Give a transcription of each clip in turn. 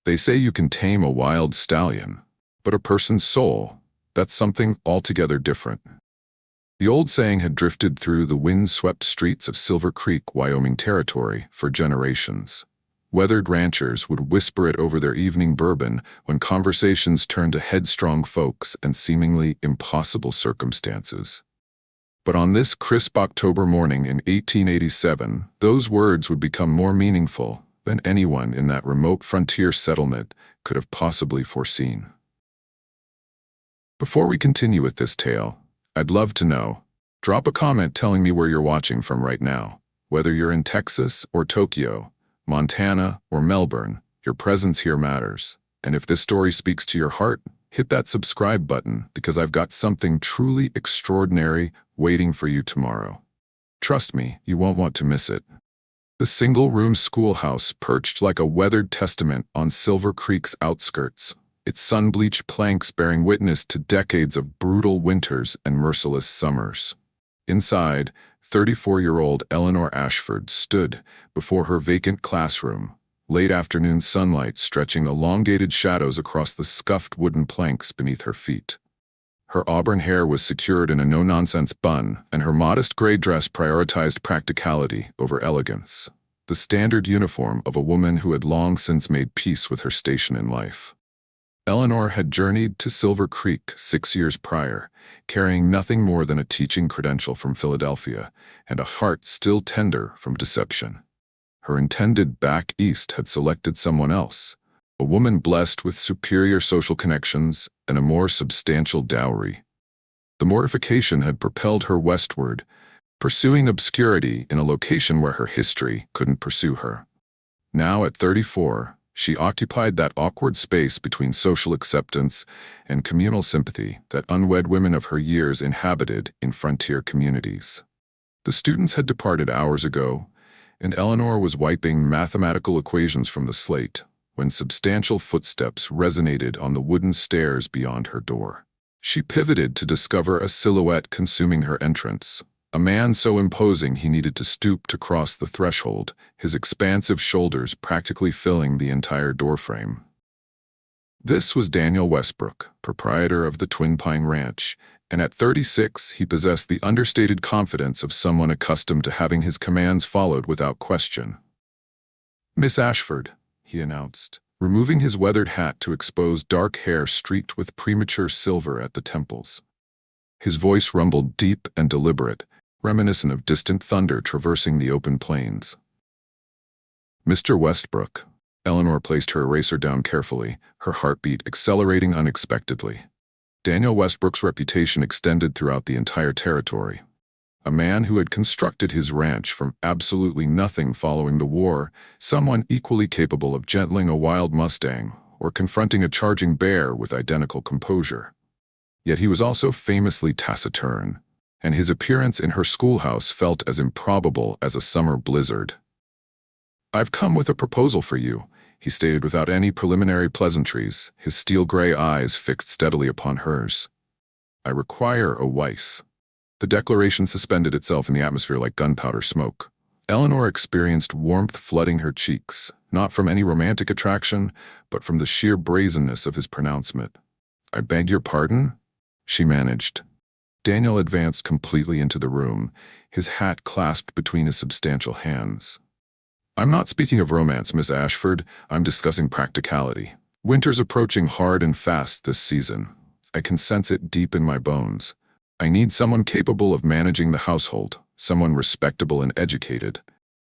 They say you can tame a wild stallion, but a person's soul, that's something altogether different. The old saying had drifted through the wind-swept streets of Silver Creek, Wyoming territory for generations. Weathered ranchers would whisper it over their evening bourbon when conversations turned to headstrong folks and seemingly impossible circumstances. But on this crisp October morning in 1887, those words would become more meaningful than anyone in that remote frontier settlement could have possibly foreseen. Before we continue with this tale, I'd love to know. Drop a comment telling me where you're watching from right now. Whether you're in Texas or Tokyo, Montana or Melbourne, your presence here matters. And if this story speaks to your heart, hit that subscribe button because I've got something truly extraordinary waiting for you tomorrow. Trust me, you won't want to miss it. The single-room schoolhouse perched like a weathered testament on Silver Creek's outskirts, its sun-bleached planks bearing witness to decades of brutal winters and merciless summers. Inside, 34-year-old Eleanor Ashford stood before her vacant classroom, late afternoon sunlight stretching elongated shadows across the scuffed wooden planks beneath her feet. Her auburn hair was secured in a no-nonsense bun, and her modest gray dress prioritized practicality over elegance, the standard uniform of a woman who had long since made peace with her station in life. Eleanor had journeyed to Silver Creek 6 years prior, carrying nothing more than a teaching credential from Philadelphia and a heart still tender from deception. Her intended back east had selected someone else, a woman blessed with superior social connections and a more substantial dowry. The mortification had propelled her westward, pursuing obscurity in a location where her history couldn't pursue her. Now at 34, she occupied that awkward space between social acceptance and communal sympathy that unwed women of her years inhabited in frontier communities. The students had departed hours ago, and Eleanor was wiping mathematical equations from the slate when substantial footsteps resonated on the wooden stairs beyond her door. She pivoted to discover a silhouette consuming her entrance, a man so imposing he needed to stoop to cross the threshold, his expansive shoulders practically filling the entire doorframe. This was Daniel Westbrook, proprietor of the Twin Pine Ranch, and at 36 he possessed the understated confidence of someone accustomed to having his commands followed without question. "Miss Ashford," he announced, removing his weathered hat to expose dark hair streaked with premature silver at the temples. His voice rumbled deep and deliberate, reminiscent of distant thunder traversing the open plains. "Mr. Westbrook." Eleanor placed her eraser down carefully, her heartbeat accelerating unexpectedly. Daniel Westbrook's reputation extended throughout the entire territory. A man who had constructed his ranch from absolutely nothing following the war, someone equally capable of gentling a wild Mustang or confronting a charging bear with identical composure. Yet he was also famously taciturn, and his appearance in her schoolhouse felt as improbable as a summer blizzard. "I've come with a proposal for you," he stated without any preliminary pleasantries, his steel-gray eyes fixed steadily upon hers. "I require a wife." The declaration suspended itself in the atmosphere like gunpowder smoke. Eleanor experienced warmth flooding her cheeks, not from any romantic attraction, but from the sheer brazenness of his pronouncement. "I beg your pardon?" she managed. Daniel advanced completely into the room, his hat clasped between his substantial hands. "I'm not speaking of romance, Miss Ashford. I'm discussing practicality. Winter's approaching hard and fast this season. I can sense it deep in my bones. I need someone capable of managing the household, someone respectable and educated.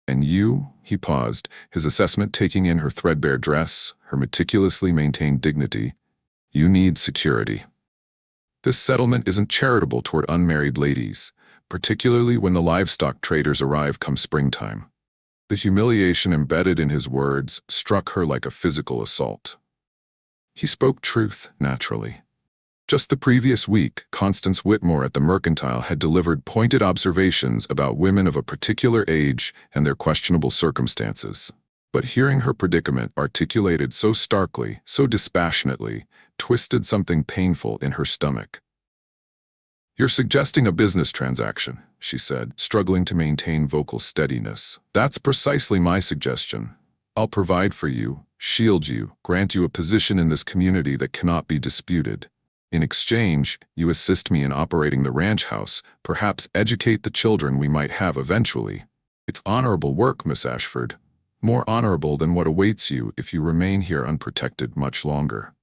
And you," he paused, his assessment taking in her threadbare dress, her meticulously maintained dignity, "you need security. This settlement isn't charitable toward unmarried ladies, particularly when the livestock traders arrive come springtime." The humiliation embedded in his words struck her like a physical assault. He spoke truth, naturally. Just the previous week, Constance Whitmore at the Mercantile had delivered pointed observations about women of a particular age and their questionable circumstances. But hearing her predicament articulated so starkly, so dispassionately, twisted something painful in her stomach. "You're suggesting a business transaction," she said, struggling to maintain vocal steadiness. "That's precisely my suggestion. I'll provide for you, shield you, grant you a position in this community that cannot be disputed. In exchange, you assist me in operating the ranch house, perhaps educate the children we might have eventually. It's honorable work, Miss Ashford. More honorable than what awaits you if you remain here unprotected much longer."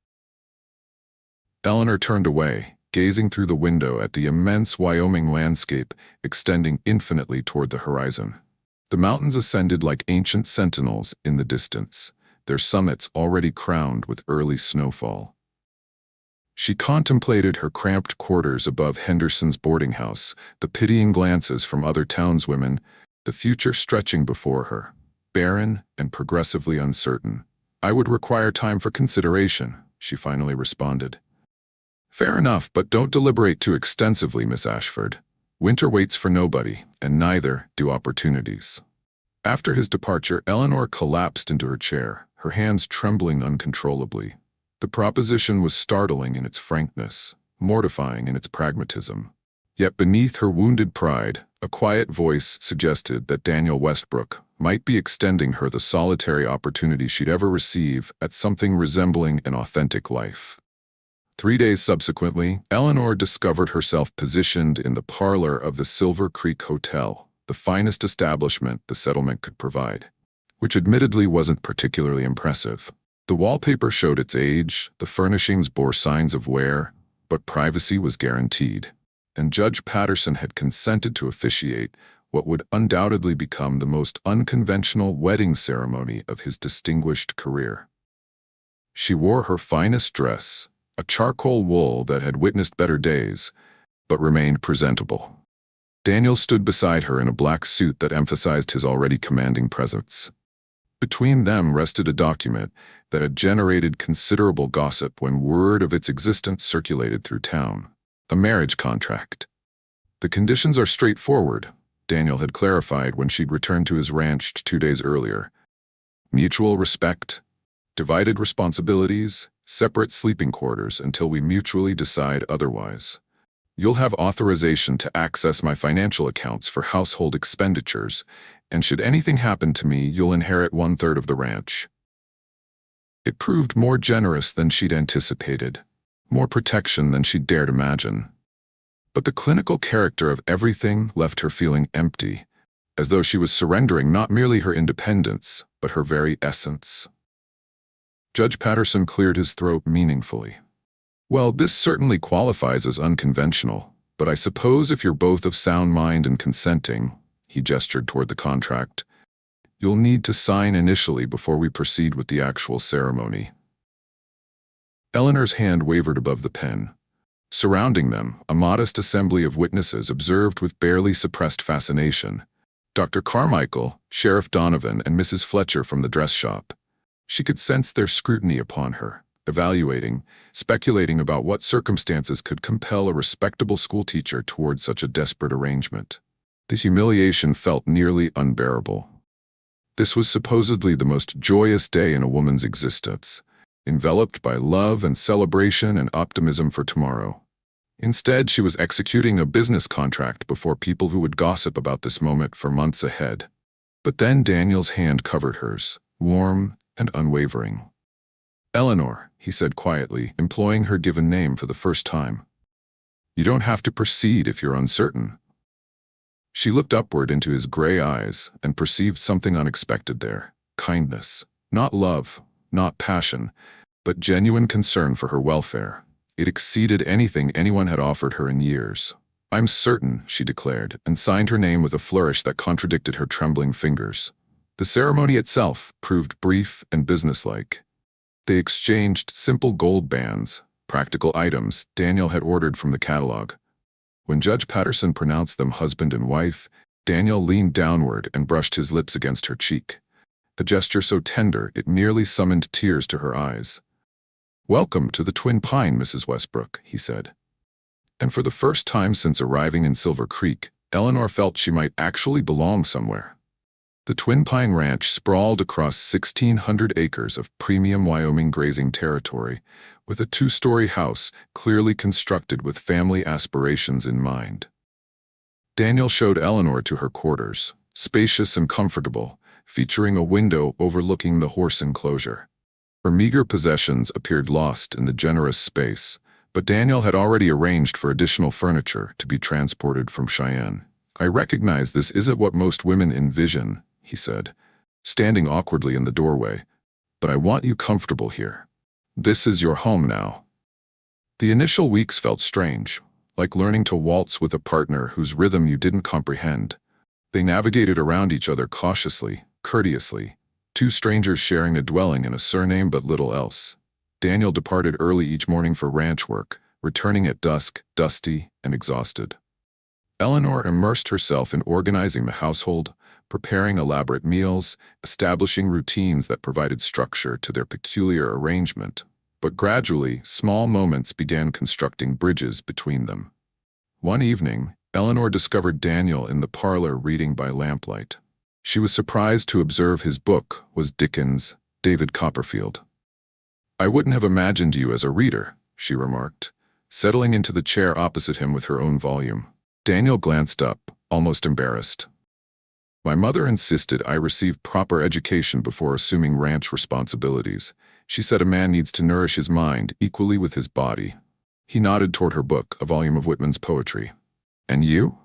Eleanor turned away, gazing through the window at the immense Wyoming landscape extending infinitely toward the horizon. The mountains ascended like ancient sentinels in the distance, their summits already crowned with early snowfall. She contemplated her cramped quarters above Henderson's boarding house, the pitying glances from other townswomen, the future stretching before her, barren and progressively uncertain. "I would require time for consideration," she finally responded. "Fair enough, but don't deliberate too extensively, Miss Ashford. Winter waits for nobody, and neither do opportunities." After his departure, Eleanor collapsed into her chair, her hands trembling uncontrollably. The proposition was startling in its frankness, mortifying in its pragmatism. Yet beneath her wounded pride, a quiet voice suggested that Daniel Westbrook might be extending her the solitary opportunity she'd ever receive at something resembling an authentic life. 3 days subsequently, Eleanor discovered herself positioned in the parlor of the Silver Creek Hotel, the finest establishment the settlement could provide, which admittedly wasn't particularly impressive. The wallpaper showed its age, the furnishings bore signs of wear, but privacy was guaranteed, and Judge Patterson had consented to officiate what would undoubtedly become the most unconventional wedding ceremony of his distinguished career. She wore her finest dress, a charcoal wool that had witnessed better days, but remained presentable. Daniel stood beside her in a black suit that emphasized his already commanding presence. Between them rested a document that had generated considerable gossip when word of its existence circulated through town: a marriage contract. "The conditions are straightforward," Daniel had clarified when she'd returned to his ranch 2 days earlier. "Mutual respect, divided responsibilities, separate sleeping quarters until we mutually decide otherwise. You'll have authorization to access my financial accounts for household expenditures, and should anything happen to me, you'll inherit 1/3 of the ranch." It proved more generous than she'd anticipated, more protection than she'd dared imagine. But the clinical character of everything left her feeling empty, as though she was surrendering not merely her independence, but her very essence. Judge Patterson cleared his throat meaningfully. "Well, this certainly qualifies as unconventional, but I suppose if you're both of sound mind and consenting," he gestured toward the contract, "you'll need to sign initially before we proceed with the actual ceremony." Eleanor's hand wavered above the pen. Surrounding them, a modest assembly of witnesses observed with barely suppressed fascination: Dr. Carmichael, Sheriff Donovan, and Mrs. Fletcher from the dress shop. She could sense their scrutiny upon her, evaluating, speculating about what circumstances could compel a respectable schoolteacher toward such a desperate arrangement. The humiliation felt nearly unbearable. This was supposedly the most joyous day in a woman's existence, enveloped by love and celebration and optimism for tomorrow. Instead, she was executing a business contract before people who would gossip about this moment for months ahead. But then Daniel's hand covered hers, warm and unwavering. "Eleanor," he said quietly, employing her given name for the first time. "You don't have to proceed if you're uncertain." She looked upward into his gray eyes and perceived something unexpected there: kindness. Not love, not passion, but genuine concern for her welfare. It exceeded anything anyone had offered her in years. "I'm certain," she declared, and signed her name with a flourish that contradicted her trembling fingers. The ceremony itself proved brief and businesslike. They exchanged simple gold bands, practical items Daniel had ordered from the catalog. When Judge Patterson pronounced them husband and wife, Daniel leaned downward and brushed his lips against her cheek, a gesture so tender it nearly summoned tears to her eyes. "Welcome to the Twin Pine, Mrs. Westbrook," he said. And for the first time since arriving in Silver Creek, Eleanor felt she might actually belong somewhere. The Twin Pine Ranch sprawled across 1,600 acres of premium Wyoming grazing territory, with a 2-story house clearly constructed with family aspirations in mind. Daniel showed Eleanor to her quarters, spacious and comfortable, featuring a window overlooking the horse enclosure. Her meager possessions appeared lost in the generous space, but Daniel had already arranged for additional furniture to be transported from Cheyenne. "I recognize this isn't what most women envision," he said, standing awkwardly in the doorway, "but I want you comfortable here. This is your home now." The initial weeks felt strange, like learning to waltz with a partner whose rhythm you didn't comprehend. They navigated around each other cautiously, courteously, two strangers sharing a dwelling and a surname but little else. Daniel departed early each morning for ranch work, returning at dusk, dusty and exhausted. Eleanor immersed herself in organizing the household, preparing elaborate meals, establishing routines that provided structure to their peculiar arrangement. But gradually, small moments began constructing bridges between them. One evening, Eleanor discovered Daniel in the parlor reading by lamplight. She was surprised to observe his book was Dickens' David Copperfield. "I wouldn't have imagined you as a reader," she remarked, settling into the chair opposite him with her own volume. Daniel glanced up, almost embarrassed. "My mother insisted I receive proper education before assuming ranch responsibilities. She said a man needs to nourish his mind equally with his body." He nodded toward her book, a volume of Whitman's poetry. "And you?"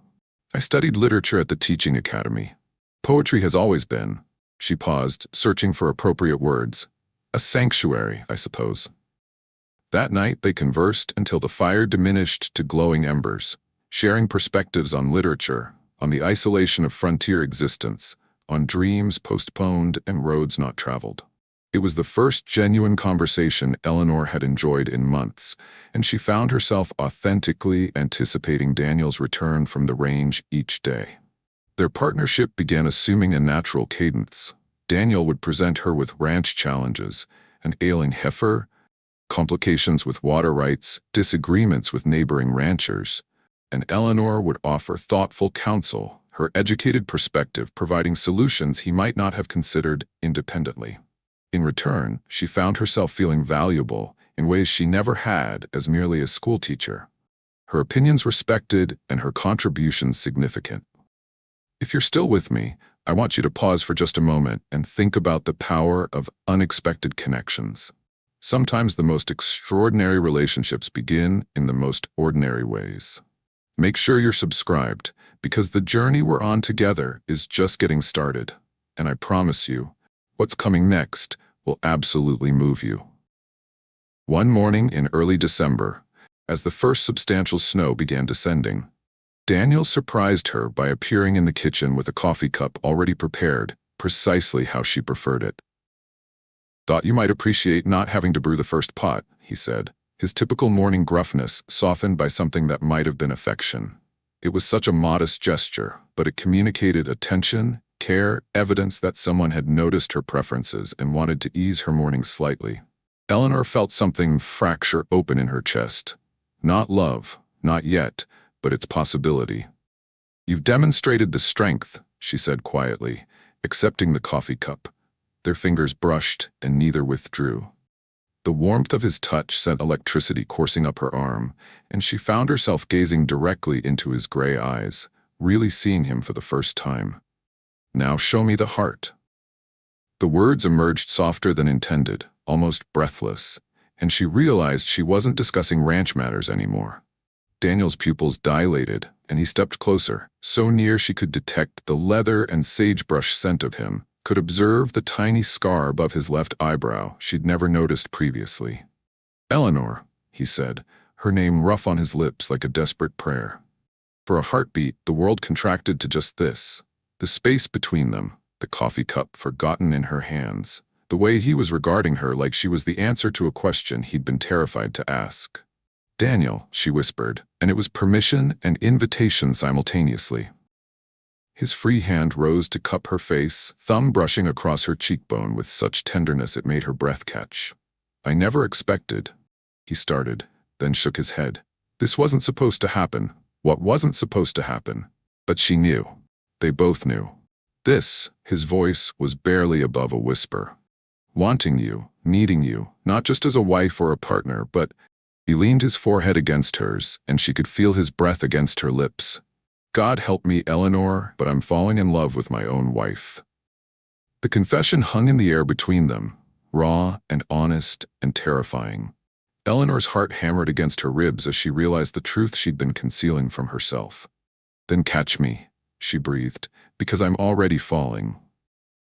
"I studied literature at the teaching academy. Poetry has always been," she paused, searching for appropriate words, "a sanctuary, I suppose." That night they conversed until the fire diminished to glowing embers, sharing perspectives on literature, on the isolation of frontier existence, on dreams postponed and roads not traveled. It was the first genuine conversation Eleanor had enjoyed in months, and she found herself authentically anticipating Daniel's return from the range each day. Their partnership began assuming a natural cadence. Daniel would present her with ranch challenges, an ailing heifer, complications with water rights, disagreements with neighboring ranchers, and Eleanor would offer thoughtful counsel, her educated perspective providing solutions he might not have considered independently. In return, she found herself feeling valuable in ways she never had as merely a schoolteacher. Her opinions respected and her contributions significant. If you're still with me, I want you to pause for just a moment and think about the power of unexpected connections. Sometimes the most extraordinary relationships begin in the most ordinary ways. Make sure you're subscribed, because the journey we're on together is just getting started. And I promise you, what's coming next will absolutely move you. One morning in early December, as the first substantial snow began descending, Daniel surprised her by appearing in the kitchen with a coffee cup already prepared, precisely how she preferred it. "Thought you might appreciate not having to brew the first pot," he said, his typical morning gruffness softened by something that might have been affection. It was such a modest gesture, but it communicated attention, care, evidence that someone had noticed her preferences and wanted to ease her morning slightly. Eleanor felt something fracture open in her chest. Not love, not yet, but its possibility. "You've demonstrated the strength," she said quietly, accepting the coffee cup. Their fingers brushed, and neither withdrew. The warmth of his touch sent electricity coursing up her arm, and she found herself gazing directly into his gray eyes, really seeing him for the first time. "Now show me the heart." The words emerged softer than intended, almost breathless, and she realized she wasn't discussing ranch matters anymore. Daniel's pupils dilated, and he stepped closer, so near she could detect the leather and sagebrush scent of him, could observe the tiny scar above his left eyebrow she'd never noticed previously. "Eleanor," he said, her name rough on his lips like a desperate prayer. For a heartbeat, the world contracted to just this. The space between them, the coffee cup forgotten in her hands, the way he was regarding her like she was the answer to a question he'd been terrified to ask. "Daniel," she whispered, and it was permission and invitation simultaneously. His free hand rose to cup her face, thumb brushing across her cheekbone with such tenderness it made her breath catch. "I never expected," he started, then shook his head. "This wasn't supposed to happen. What wasn't supposed to happen?" But she knew. They both knew. This, his voice, was barely above a whisper. "Wanting you, needing you, not just as a wife or a partner, but—" He leaned his forehead against hers, and she could feel his breath against her lips. "God help me, Eleanor, but I'm falling in love with my own wife." The confession hung in the air between them, raw and honest and terrifying. Eleanor's heart hammered against her ribs as she realized the truth she'd been concealing from herself. "Then catch me," she breathed, "because I'm already falling."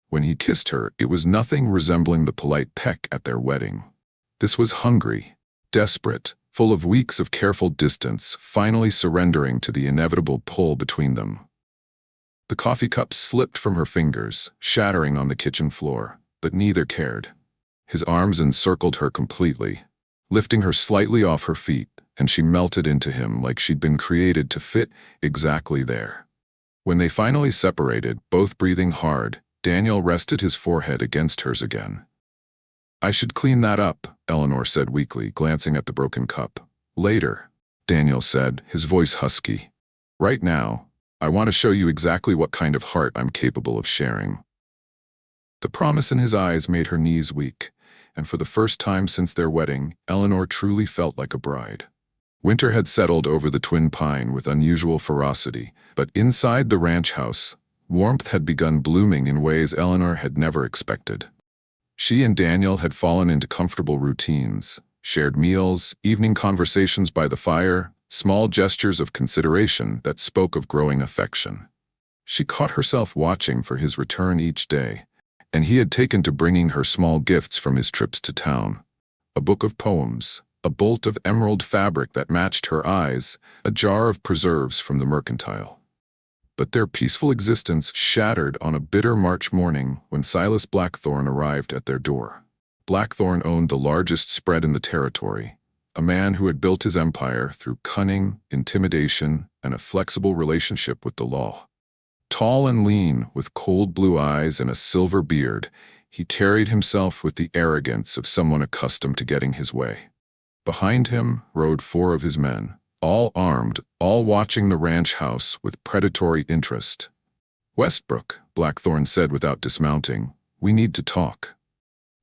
When he kissed her, it was nothing resembling the polite peck at their wedding. This was hungry, desperate, full of weeks of careful distance, finally surrendering to the inevitable pull between them. The coffee cup slipped from her fingers, shattering on the kitchen floor, but neither cared. His arms encircled her completely, lifting her slightly off her feet, and she melted into him like she'd been created to fit exactly there. When they finally separated, both breathing hard, Daniel rested his forehead against hers again. "I should clean that up," Eleanor said weakly, glancing at the broken cup. "Later," Daniel said, his voice husky. "Right now, I want to show you exactly what kind of heart I'm capable of sharing." The promise in his eyes made her knees weak, and for the first time since their wedding, Eleanor truly felt like a bride. Winter had settled over the twin pine with unusual ferocity, but inside the ranch house, warmth had begun blooming in ways Eleanor had never expected. She and Daniel had fallen into comfortable routines, shared meals, evening conversations by the fire, small gestures of consideration that spoke of growing affection. She caught herself watching for his return each day, and he had taken to bringing her small gifts from his trips to town. A book of poems, a bolt of emerald fabric that matched her eyes, a jar of preserves from the mercantile. But their peaceful existence shattered on a bitter March morning when Silas Blackthorne arrived at their door. Blackthorne owned the largest spread in the territory, a man who had built his empire through cunning, intimidation, and a flexible relationship with the law. Tall and lean, with cold blue eyes and a silver beard, he carried himself with the arrogance of someone accustomed to getting his way. Behind him rode 4 of his men, all armed, all watching the ranch house with predatory interest. "Westbrook," Blackthorne said without dismounting, "we need to talk."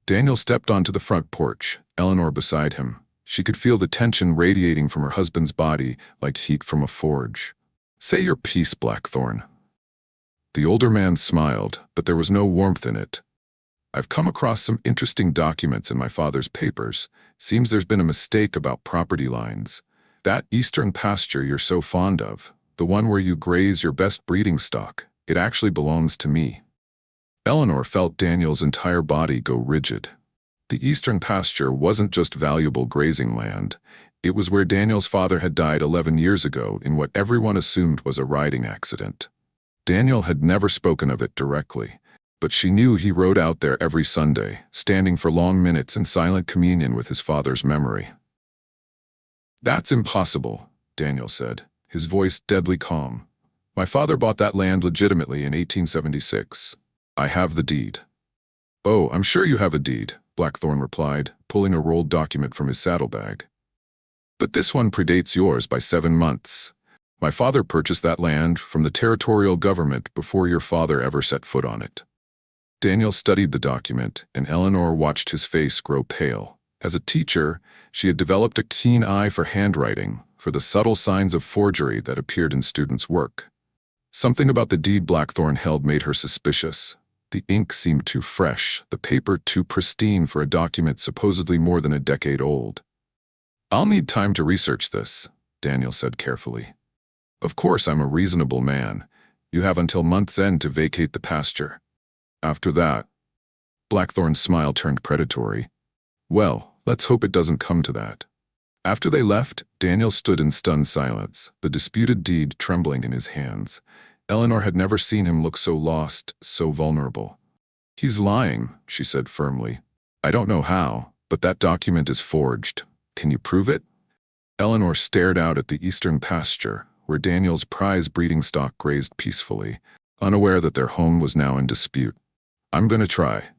Daniel stepped onto the front porch, Eleanor beside him. She could feel the tension radiating from her husband's body like heat from a forge. "Say your piece, Blackthorne." The older man smiled, but there was no warmth in it. "I've come across some interesting documents in my father's papers. Seems there's been a mistake about property lines. That eastern pasture you're so fond of, the one where you graze your best breeding stock, it actually belongs to me." Eleanor felt Daniel's entire body go rigid. The eastern pasture wasn't just valuable grazing land. It was where Daniel's father had died 11 years ago in what everyone assumed was a riding accident. Daniel had never spoken of it directly, but she knew he rode out there every Sunday, standing for long minutes in silent communion with his father's memory. "That's impossible," Daniel said, his voice deadly calm. "My father bought that land legitimately in 1876. I have the deed." "Oh, I'm sure you have a deed," Blackthorne replied, pulling a rolled document from his saddlebag. "But this one predates yours by 7 months. My father purchased that land from the territorial government before your father ever set foot on it." Daniel studied the document, and Eleanor watched his face grow pale. As a teacher, she had developed a keen eye for handwriting, for the subtle signs of forgery that appeared in students' work. Something about the deed Blackthorne held made her suspicious. The ink seemed too fresh, the paper too pristine for a document supposedly more than a decade old. "I'll need time to research this," Daniel said carefully. "Of course I'm a reasonable man. You have until month's end to vacate the pasture. After that..." Blackthorne's smile turned predatory. "Well, let's hope it doesn't come to that." After they left, Daniel stood in stunned silence, the disputed deed trembling in his hands. Eleanor had never seen him look so lost, so vulnerable. "He's lying," she said firmly. "I don't know how, but that document is forged. Can you prove it?" Eleanor stared out at the eastern pasture, where Daniel's prize breeding stock grazed peacefully, unaware that their home was now in dispute. "I'm going to try."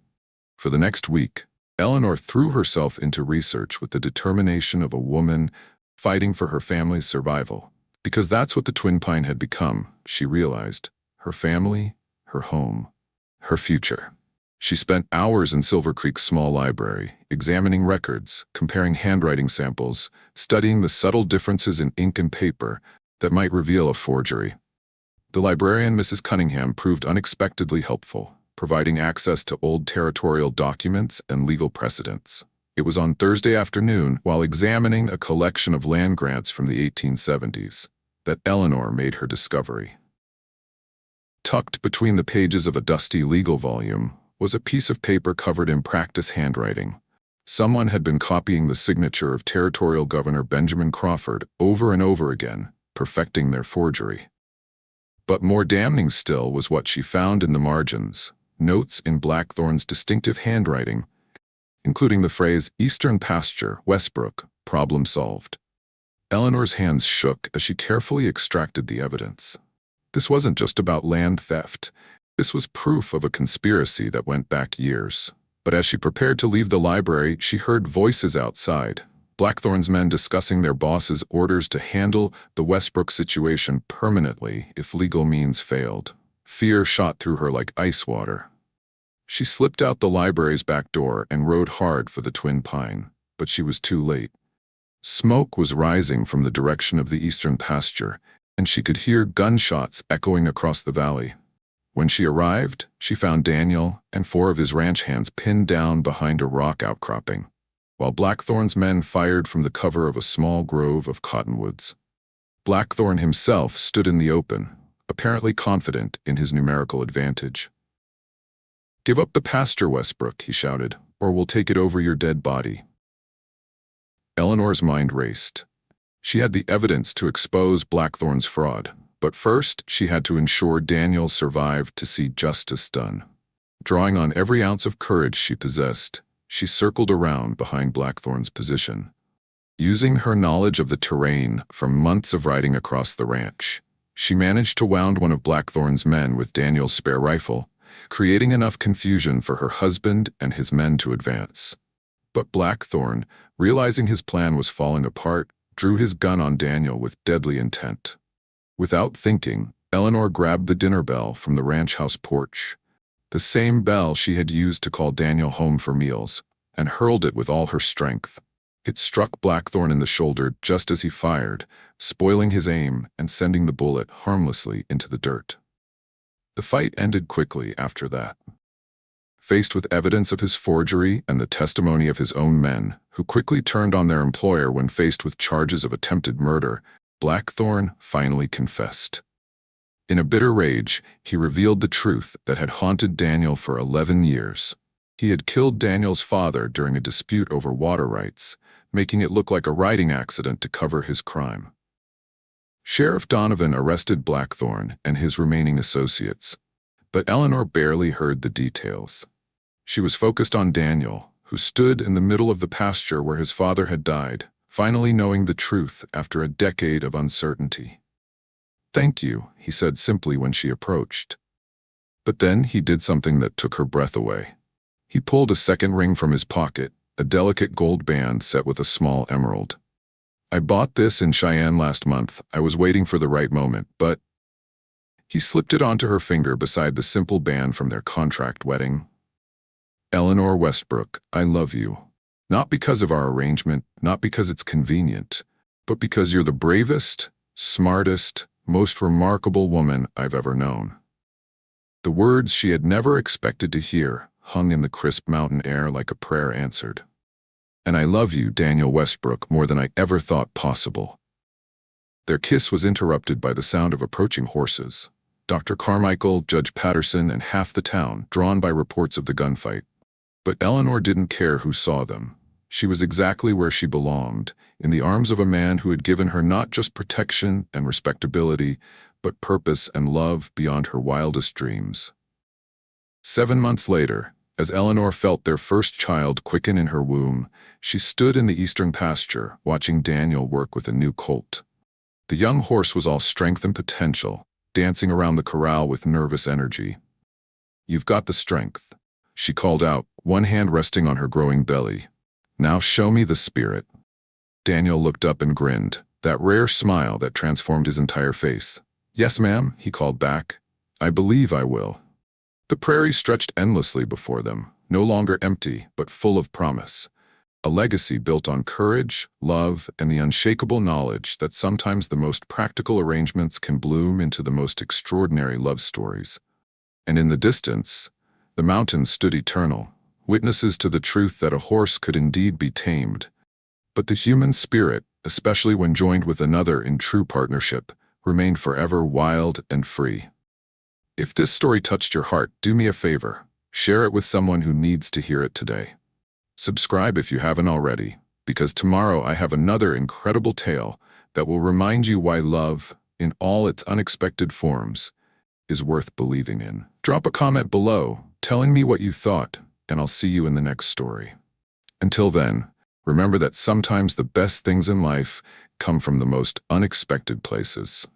For the next week, Eleanor threw herself into research with the determination of a woman fighting for her family's survival. Because that's what the Twin Pine had become, she realized. Her family, her home, her future. She spent hours in Silver Creek's small library, examining records, comparing handwriting samples, studying the subtle differences in ink and paper that might reveal a forgery. The librarian, Mrs. Cunningham, proved unexpectedly helpful. providing access to old territorial documents and legal precedents. It was on Thursday afternoon, while examining a collection of land grants from the 1870s, that Eleanor made her discovery. Tucked between the pages of a dusty legal volume was a piece of paper covered in practice handwriting. Someone had been copying the signature of Territorial Governor Benjamin Crawford over and over again, perfecting their forgery. But more damning still was what she found in the margins, notes in Blackthorn's distinctive handwriting, including the phrase, "Eastern Pasture, Westbrook, problem solved." Eleanor's hands shook as she carefully extracted the evidence. This wasn't just about land theft. This was proof of a conspiracy that went back years. But as she prepared to leave the library, she heard voices outside, Blackthorn's men discussing their boss's orders to handle the Westbrook situation permanently if legal means failed. Fear shot through her like ice water. She slipped out the library's back door and rode hard for the Twin Pine, but she was too late. Smoke was rising from the direction of the eastern pasture, and she could hear gunshots echoing across the valley. When she arrived, she found Daniel and 4 of his ranch hands pinned down behind a rock outcropping, while Blackthorn's men fired from the cover of a small grove of cottonwoods. Blackthorn himself stood in the open, apparently confident in his numerical advantage. "Give up the pasture, Westbrook," he shouted, "or we'll take it over your dead body." Eleanor's mind raced. She had the evidence to expose Blackthorn's fraud, but first she had to ensure Daniel survived to see justice done. Drawing on every ounce of courage she possessed, she circled around behind Blackthorn's position. Using her knowledge of the terrain from months of riding across the ranch, she managed to wound one of Blackthorn's men with Daniel's spare rifle, creating enough confusion for her husband and his men to advance. But Blackthorn, realizing his plan was falling apart, drew his gun on Daniel with deadly intent. Without thinking, Eleanor grabbed the dinner bell from the ranch house porch, the same bell she had used to call Daniel home for meals, and hurled it with all her strength. It struck Blackthorn in the shoulder just as he fired, spoiling his aim and sending the bullet harmlessly into the dirt. The fight ended quickly after that. Faced with evidence of his forgery and the testimony of his own men, who quickly turned on their employer when faced with charges of attempted murder, Blackthorn finally confessed. In a bitter rage, he revealed the truth that had haunted Daniel for 11 years. He had killed Daniel's father during a dispute over water rights, making it look like a riding accident to cover his crime. Sheriff Donovan arrested Blackthorn and his remaining associates, but Eleanor barely heard the details. She was focused on Daniel, who stood in the middle of the pasture where his father had died, finally knowing the truth after a decade of uncertainty. "Thank you," he said simply when she approached. But then he did something that took her breath away. He pulled a second ring from his pocket, a delicate gold band set with a small emerald. "I bought this in Cheyenne last month. I was waiting for the right moment, but—" He slipped it onto her finger beside the simple band from their contract wedding. "Eleanor Westbrook, I love you. Not because of our arrangement, not because it's convenient, but because you're the bravest, smartest, most remarkable woman I've ever known." The words she had never expected to hear hung in the crisp mountain air like a prayer answered. "And I love you, Daniel Westbrook, more than I ever thought possible." Their kiss was interrupted by the sound of approaching horses. Dr. Carmichael, Judge Patterson, and half the town, drawn by reports of the gunfight. But Eleanor didn't care who saw them. She was exactly where she belonged, in the arms of a man who had given her not just protection and respectability, but purpose and love beyond her wildest dreams. 7 months later, as Eleanor felt their first child quicken in her womb, she stood in the eastern pasture, watching Daniel work with a new colt. The young horse was all strength and potential, dancing around the corral with nervous energy. "You've got the strength," she called out, one hand resting on her growing belly. "Now show me the spirit." Daniel looked up and grinned, that rare smile that transformed his entire face. "Yes, ma'am," he called back. "I believe I will." The prairie stretched endlessly before them, no longer empty, but full of promise. A legacy built on courage, love, and the unshakable knowledge that sometimes the most practical arrangements can bloom into the most extraordinary love stories. And in the distance, The mountains stood eternal, witnesses to the truth that a horse could indeed be tamed. But the human spirit, especially when joined with another in true partnership, remained forever wild and free. If this story touched your heart, do me a favor. Share it with someone who needs to hear it today. Subscribe if you haven't already, because tomorrow I have another incredible tale that will remind you why love, in all its unexpected forms, is worth believing in. Drop a comment below, telling me what you thought, and I'll see you in the next story. Until then, remember that sometimes the best things in life come from the most unexpected places.